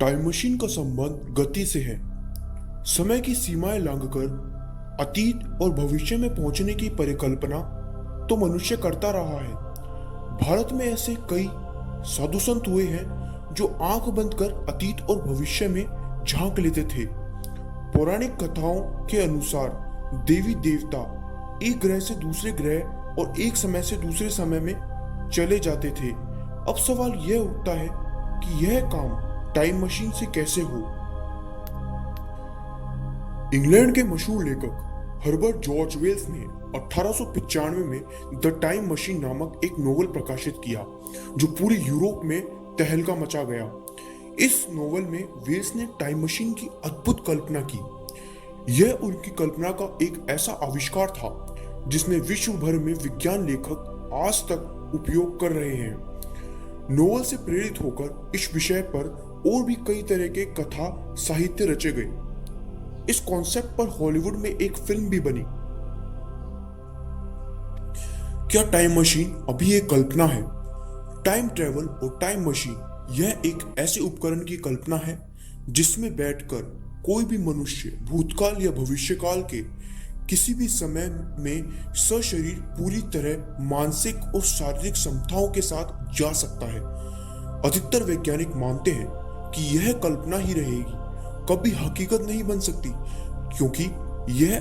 Time machine का संबंध गति से है। समय की सीमाएं लांघकर अतीत और भविष्य में पहुंचने की परिकल्पना तो मनुष्य करता रहा है। भारत में ऐसे कई साधु संत हुए हैं जो आंख बंद कर अतीत और भविष्य में झांक लेते थे। पौराणिक कथाओं के अनुसार देवी देवता एक ग्रह से दूसरे ग्रह और एक समय से दूसरे समय में चले जाते थे। अब सवाल यह उठता है कि यह काम टाइम मशीन से कैसे हो। इंग्लैंड के मशहूर लेखक हर्बर्ट जॉर्ज वेल्स ने 1895 में द टाइम मशीन नामक एक नोवेल प्रकाशित किया जो पूरे यूरोप में तहलका मचा गया। इस नोवेल में वेल्स ने टाइम मशीन की अद्भुत कल्पना की। यह उनकी कल्पना का एक ऐसा आविष्कार था जिसने विश्व भर में विज्ञान लेखक आज तक उपयोग कर रहे हैं। नोवेल से प्रेरित होकर इस विषय पर और भी कई तरह के कथा साहित्य रचे गए। इस कॉन्सेप्ट पर हॉलीवुड में एक फिल्म भी बनी। क्या टाइम मशीन अभी एक कल्पना है? टाइम ट्रेवल और टाइम मशीन यह एक ऐसे उपकरण की कल्पना है जिसमें बैठकर कोई भी मनुष्य भूतकाल या भविष्यकाल के किसी भी समय में सशरीर पूरी तरह मानसिक और शारीरिक क्षमताओं के साथ जा सकता है। अधिकतर वैज्ञानिक मानते हैं कि यह कल्पना ही रहेगी, कभी हकीकत नहीं बन सकती, क्योंकि यह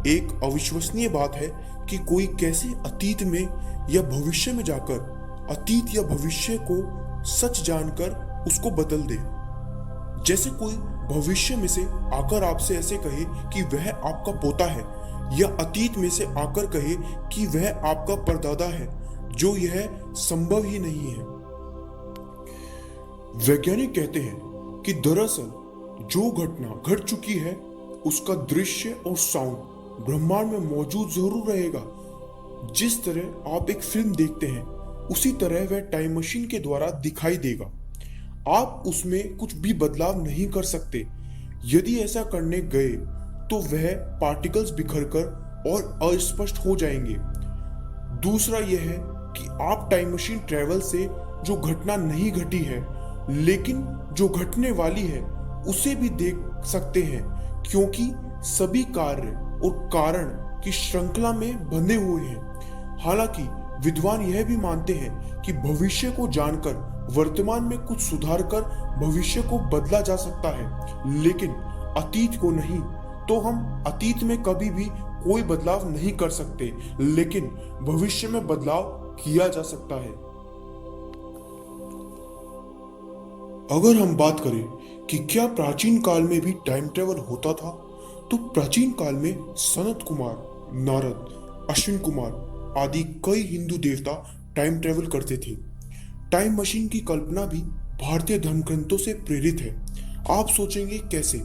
एक अविश्वसनीय बात है कि कोई कैसे अतीत में या भविष्य में जाकर अतीत या भविष्य को सच जानकर उसको बदल दे। जैसे कोई भविष्य में से आकर आपसे ऐसे कहे कि वह आपका पोता है, या अतीत में से आकर कहे कि वह आपका परदादा है, जो यह संभव ही नहीं है। वैज्ञानिक कहते हैं कि दरअसल जो घटना घट चुकी है उसका दृश्य और साउंड ब्रह्मांड में मौजूद जरूर रहेगा। जिस तरह आप एक फिल्म देखते हैं उसी तरह वह टाइम मशीन के द्वारा दिखाई देगा। आप उसमें कुछ भी बदलाव नहीं कर सकते। यदि ऐसा करने गए तो वह पार्टिकल्स बिखरकर और अस्पष्ट हो जाएंगे। दूसरा यह है कि आप टाइम मशीन ट्रेवल से जो घटना नहीं घटी है लेकिन जो घटने वाली है उसे भी देख सकते हैं, क्योंकि सभी कार्य और कारण की श्रृंखला में बंधे हुए हैं। हालांकि विद्वान यह भी मानते हैं कि भविष्य को जानकर वर्तमान में कुछ सुधार कर भविष्य को बदला जा सकता है, लेकिन अतीत को नहीं। तो हम अतीत में कभी भी कोई बदलाव नहीं कर सकते, लेकिन भविष्य में बदलाव किया जा सकता है। अगर हम बात करें कि क्या प्राचीन काल में भी टाइम ट्रेवल होता था, तो प्राचीन काल में सनत कुमार, नारद, अश्विन कुमार आदि कई हिंदू देवता टाइम ट्रेवल करते थे। टाइम मशीन की कल्पना भी भारतीय धर्म ग्रंथों से प्रेरित है। आप सोचेंगे कैसे?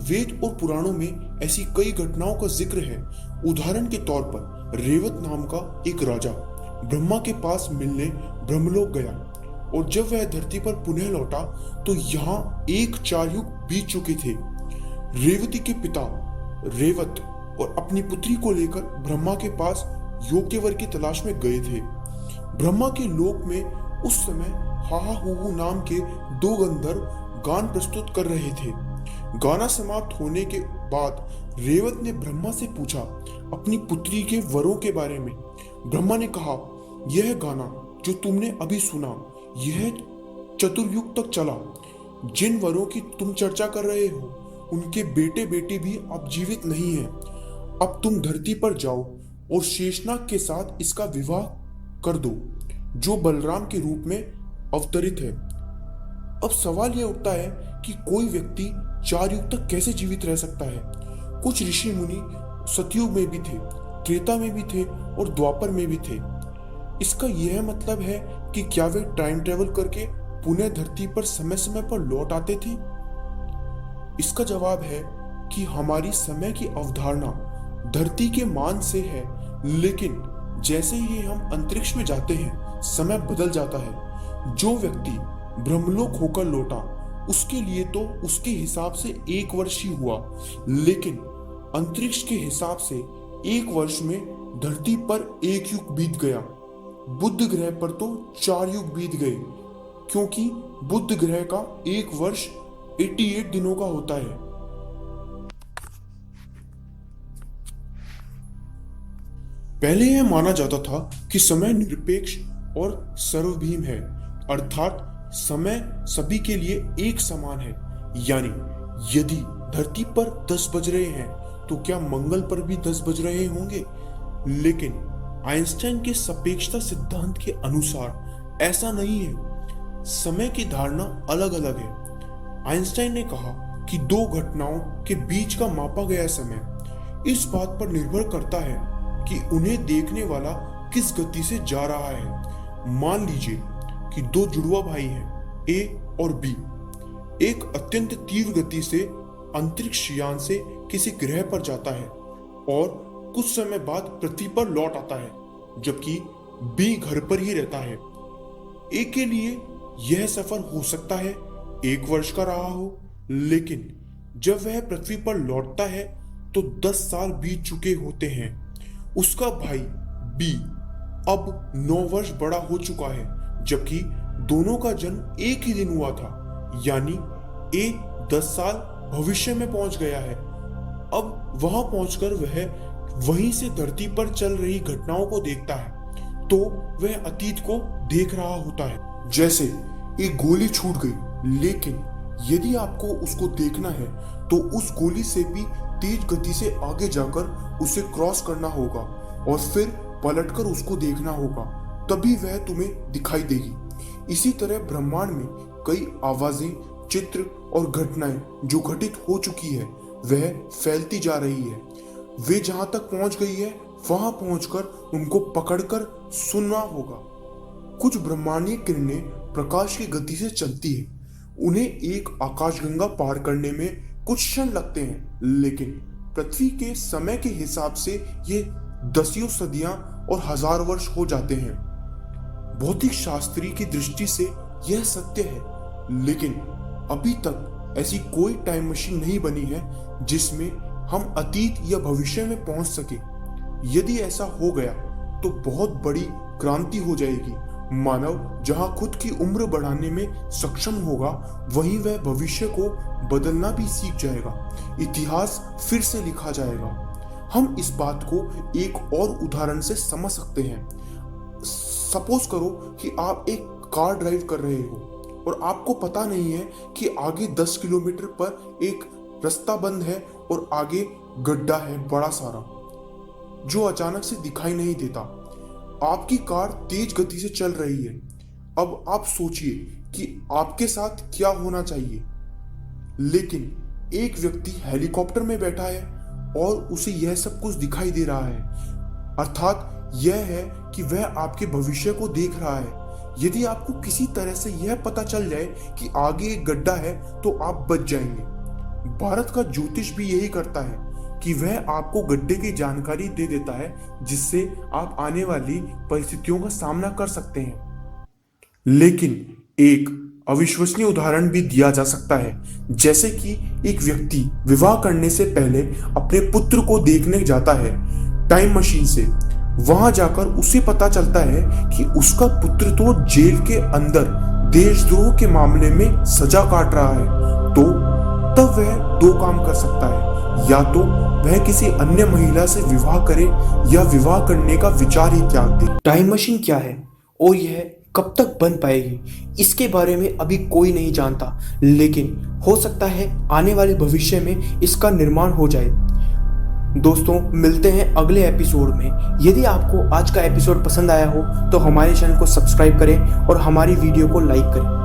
वेद और पुराणों में ऐसी कई घटनाओं का जिक्र है। उदाहरण के तौर पर रेवत नाम का एक राजा ब्रह्मा के पास मिलने ब्रह्मलोक गया, और जब वह धरती पर पुनः लौटा तो यहाँ 4 युग बीत चुके थे। रेवती के पिता रेवत और अपनी पुत्री को लेकर ब्रह्मा के पास योग्य वर की तलाश में गए थे। ब्रह्मा के लोक में उस समय हाहा हूहू नाम के 2 गंधर्व गान प्रस्तुत कर रहे थे। गाना समाप्त होने के बाद रेवत ने ब्रह्मा से पूछा अपनी पुत्री के वरों के बारे में। ब्रह्मा ने कहा, यह गाना जो तुमने अभी सुना यह चतुर्युग तक चला। जिन वरों की तुम चर्चा कर रहे हो उनके बेटे बेटी भी अब जीवित नहीं है। अब तुम धरती पर जाओ और शेषनाग के साथ इसका विवाह कर दो, जो बलराम के रूप में अवतरित है। अब सवाल यह उठता है कि कोई व्यक्ति 4 युग तक कैसे जीवित रह सकता है? कुछ ऋषि मुनि सतयुग में भी थे, त्रेता में भी थे और द्वापर में भी थे। इसका यह मतलब है कि क्या वे टाइम ट्रेवल करके पुनः धरती पर समय समय पर लौट आते थे? इसका जवाब है कि हमारी समय की अवधारणा धरती के मान से है, लेकिन जैसे ही हम अंतरिक्ष में जाते हैं समय बदल जाता है। जो व्यक्ति ब्रह्मलोक होकर लौटा उसके लिए तो उसके हिसाब से 1 वर्ष ही हुआ, लेकिन अंतरिक्ष के हिसाब से 1 वर्ष में धरती पर 1 युग बीत गया। बुध ग्रह पर तो 4 युग बीत गए। क्योंकि बुध ग्रह का एक वर्ष 88 दिनों का होता है। पहले यह माना जाता था कि समय निरपेक्ष और सर्वभीम है, अर्थात समय सभी के लिए एक समान है। यानी यदि धरती पर 10 बज रहे हैं तो क्या मंगल पर भी 10 बज रहे होंगे? लेकिन आइंस्टाइन के सापेक्षता सिद्धांत के अनुसार ऐसा नहीं है। समय की धारणा अलग अलग है। आइंस्टाइन ने कहा कि दो घटनाओं के बीच का मापा गया समय इस बात पर निर्भर करता है कि उन्हें देखने वाला किस गति से जा रहा है। मान लीजिए कि दो जुड़वा भाई हैं, ए और बी। एक अत्यंत तीव्र गति से अंतरिक्ष यान से किसी ग्रह पर जाता है और कुछ समय बाद पृथ्वी पर लौट आता है, जबकि बी घर पर ही रहता है। ए के लिए यह सफर हो सकता है 1 वर्ष का रहा हो, लेकिन जब वह पृथ्वी पर लौटता है तो 10 साल बीत चुके होते हैं। उसका भाई बी अब 9 वर्ष बड़ा हो चुका है, जबकि दोनों का जन्म एक ही दिन हुआ था। यानी ए 10 साल भविष्य में पहुंच गया है। अब वहां पहुंचकर वह वहीं से धरती पर चल रही घटनाओं को देखता है, तो वह अतीत को देख रहा होता है। जैसे एक गोली छूट गई, लेकिन यदि आपको उसको देखना है तो उस गोली से भी तेज गति से आगे जाकर उसे क्रॉस करना होगा और फिर पलटकर उसको देखना होगा, तभी वह तुम्हें दिखाई देगी। इसी तरह ब्रह्मांड में कई आवाजें, चित्र और घटनाएं जो घटित हो चुकी है वह फैलती जा रही है। वे जहां तक पहुंच गई है वहां पहुंचकर उनको पकड़कर सुनना होगा। कुछ ब्रह्मांडीय किरणें प्रकाश की गति से चलती है। उन्हें एक आकाशगंगा पार करने में कुछ क्षण लगते हैं, लेकिन पृथ्वी के समय के हिसाब से ये दसियों सदियां और 1000 वर्ष हो जाते हैं। भौतिक शास्त्री की दृष्टि से यह सत्य है, लेकिन अभी तक ऐसी कोई टाइम मशीन नहीं बनी है जिसमें हम अतीत या भविष्य में पहुंच सके। यदि ऐसा हो गया तो बहुत बड़ी क्रांति हो जाएगी। मानव जहां खुद की उम्र बढ़ाने में सक्षम होगा, वहीं वह भविष्य को बदलना भी सीख जाएगा। इतिहास फिर से लिखा जाएगा। हम इस बात को एक और उदाहरण से समझ सकते हैं। सपोज करो कि आप एक कार ड्राइव कर रहे हो और आपको पता नहीं है कि आगे 10 किलोमीटर पर एक रास्ता बंद है और आगे गड्ढा है बड़ा सारा, जो अचानक से दिखाई नहीं देता। आपकी कार तेज गति से चल रही है। अब आप सोचिए कि आपके साथ क्या होना चाहिए। लेकिन एक व्यक्ति हेलीकॉप्टर में बैठा है और उसे यह सब कुछ दिखाई दे रहा है, अर्थात यह है कि वह आपके भविष्य को देख रहा है। यदि आपको किसी तरह से यह पता चल जाए कि आगे एक गड्ढा है तो आप बच जाएंगे। भारत का ज्योतिष भी यही करता है कि वह आपको गड्ढे की जानकारी दे देता है, जिससे आप आने वाली परिस्थितियों का सामना कर सकते हैं। लेकिन एक अविश्वसनीय उदाहरण भी दिया जा सकता है, जैसे कि एक व्यक्ति विवाह करने से पहले अपने पुत्र को देखने जाता है टाइम मशीन से। वहां जाकर उसे पता चलता है कि उसका पुत्र तो जेल के अंदर देशद्रोह के मामले में सजा काट रहा है। तो तब वह 2 काम कर सकता है, या तो वह किसी अन्य महिला से विवाह करे या विवाह करने का विचार ही त्याग दे। टाइम मशीन क्या है और यह कब तक बन पाएगी, इसके बारे में अभी कोई नहीं जानता, लेकिन हो सकता है आने वाले भविष्य में इसका निर्माण हो जाए। दोस्तों, मिलते हैं अगले एपिसोड में। यदि आपको आज का एपिसोड पसंद आया हो तो हमारे चैनल को सब्सक्राइब करें और हमारी वीडियो को लाइक करें।